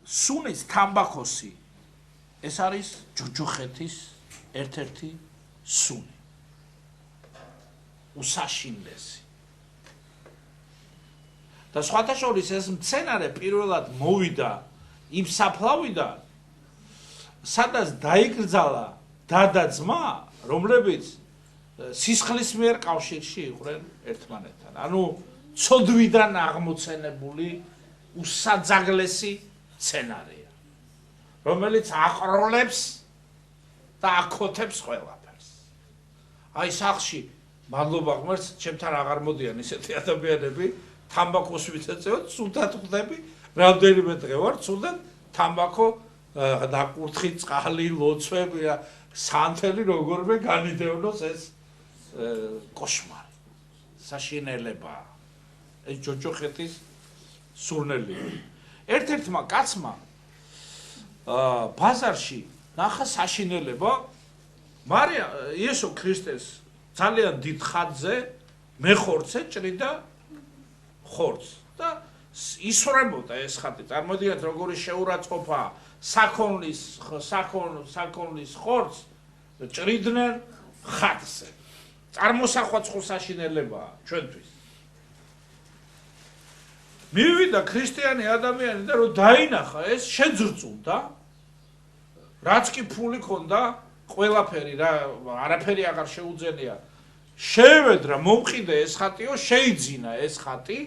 სუნის თამბაქოსი ეს არის ჯოჯოხეთის ერთ-ერთი სუნი. უსაშინლესი. და სხვათა შორის ეს მცენარე პირველად მოვიდა იმ საფლავიდან, სადაც დაიკრძალა და და ძმა, რომლებიც სისხლის მიერ კავშირში იყვნენ ერთმანეთთან. ანუ ცოდვიდან აღმოცენებული უსაძაგლესი მცენარეა, რომელიც აყროლებს და აკოთებს ყველაფერს. აი სახში მადლობა ღმერთს, ჩემთან აღარ მოდიან ისეთი ადამიანები, თამბაქოს ვიცეწევთ, სულთან ხვდები, რამდენიმე დღე ვარ, სულთან თამბაქო დაკურთხი წყალი, ლოცვები, სანთელი როგორმე განიდევნოს ეს კოშმარი. საშინელება. ეს ჯოჯოხეთის სურნელი. ერთ-ერთმა კაცმა ბაზარში ნახა საშინელება, მარია იესო ქრისტეს ძალიან დიდ ხატზე მეხორცე ჭრიდა ხორცს და ისვრებოდა ეს ხატი. წარმოდიდგენთ როგორი შეურაცხყოფა საქონლის ხორცს ჭრიდნენ ხატზე. წარმოსახვაცხო საშინელებაა ჩვენთვის. მივიდა ქრისტიანი ადამიანი და რომ დაინახა ეს შეძრწუნდა, რაც კი ფული ქონდა, ყველაფერი რა, არაფერი აღარ შეუძენია. შეევედრა, მომყიდე ეს ხატიო, შეიძინა ეს ხატი.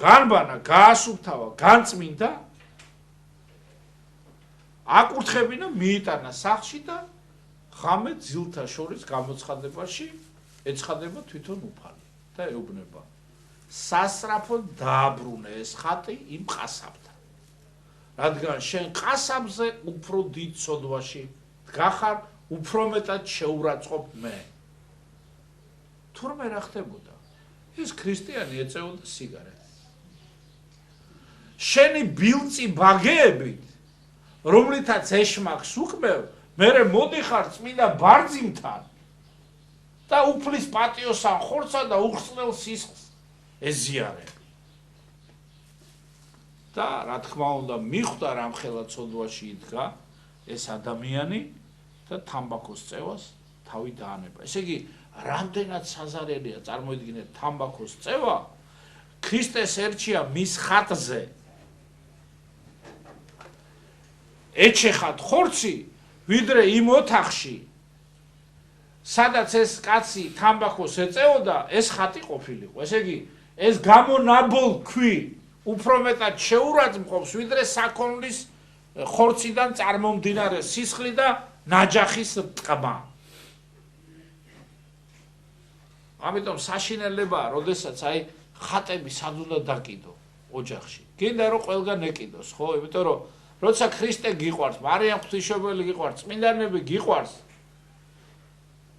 განბანა, გაასუფთავა, განწმინდა. აკურთხებინა, მიიტანა სახლში და ღამე ძილთა შორის გამოცხადებაში ეცხადება თვითონ უფალი და ეუბნება. სასწრაფოდ დააბრუნე ეს ხატი იმ ყასაბთან. რადგან შენ ყასაბზე უფრო დიდ ცოდვაში დგახარ, უფრო მეტად შეურაცხყოფ მე. თურმე რა ხდებოდა? ეს ქრისტიანი ეწეოდა სიგარეტს. შენი ბილწი ბაგეებით, რომლითაც ეშმაკს უკმევ, მერე მოდიხარ წმინდა ბარძიმთან და უფლის პატიოსან ხორცსა და უხსნელ სისხლს ეზიარე. და რა თქმა უნდა მიხვდა რამხელა ცოდვაში იდგა ეს ადამიანი და თამბაქოს წევას თავი დაანება. ესე იგი, რამდენად საზარელია წარმოიდგინეთ თამბაქოს წევა, ქრისტეს ერჩია მის ხატზე ეჩეხათ ხორცი, ვიდრე იმ ოთახში, სადაც ეს კაცი თამბაქოს ეწეოდა, ეს ხატი ყოფილიყო. ესე იგი, ეს გამონაბოლ ქვი უფრო მეტად შეურაცხმყოფს, ვიდრე საქონლის ხორციდან წარმომდინარე სისხლი და ნაჯახის ტყმა. ამიტომ საშინელებაა, როდესაც აი ხატები სად უნდა დაკიდო ოჯახში. გინდა რომ ყველგან ეკიდოს, ხო? იმიტომ რომ როცა ქრისტე გიყვარს, მარიამ ღვთისმშობელი გიყვარს, წმინდანები გიყვარს,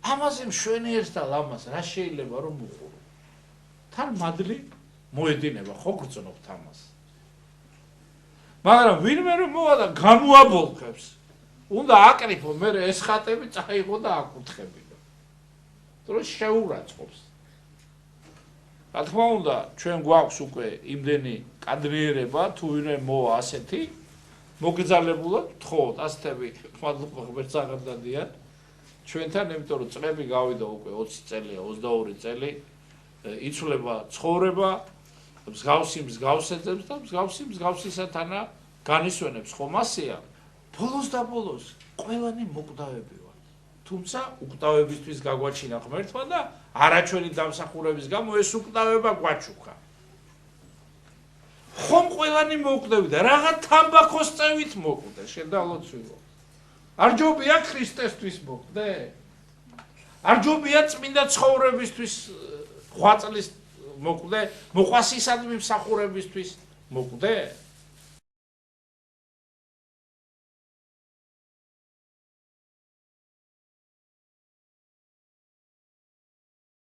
ამაზე მშვენიერს და ლამას რა შეიძლება რომ უყურო? თან მადლი მოედინება, ხო გრძნობთ ამას. მაგრამ ვინმე რომ მოვა და გამოაბოლქებს, უნდა აკრიფო, მე ეს ხატები წაიღო და აკურთხებინო. დროს შეურაცხყოფს. რა თქმა უნდა, ჩვენ გვაქვს უკვე იმდენი კადრიერება, თუ ვინმე მოვა ასეთი, მოგეძალებულად თხოვოთ, ასეთები მადლობა ღმერთს აღარ დადიან. ჩვენთან, იმიტომ რომ წლები გავიდა უკვე 20 წელია, 22 წელი, იცვლება ცხოვრება, მსგავსეძებს და მსგავსისათანა განისვენებს, ხომ ასეა? ბოლოს და ბოლოს ყველანი მოკვდავები ვართ. თუმცა უკვდავებისთვის გაგვაჩინა ღმერთმა და არაჩვენი დამსახურების გამო ეს უკვდავება გვაჩუქა. ხომ ყველანი მოკვდები და რაღა თამბაქოს წევით მოკვდე, შედალოცვილო. არ ჯობია ქრისტესთვის მოკვდე? არ ჯობია წმინდა ცხოვრებისთვის ღვაწლის მოკვდე, მოყვასისადმი მსახურებისთვის მოკვდე?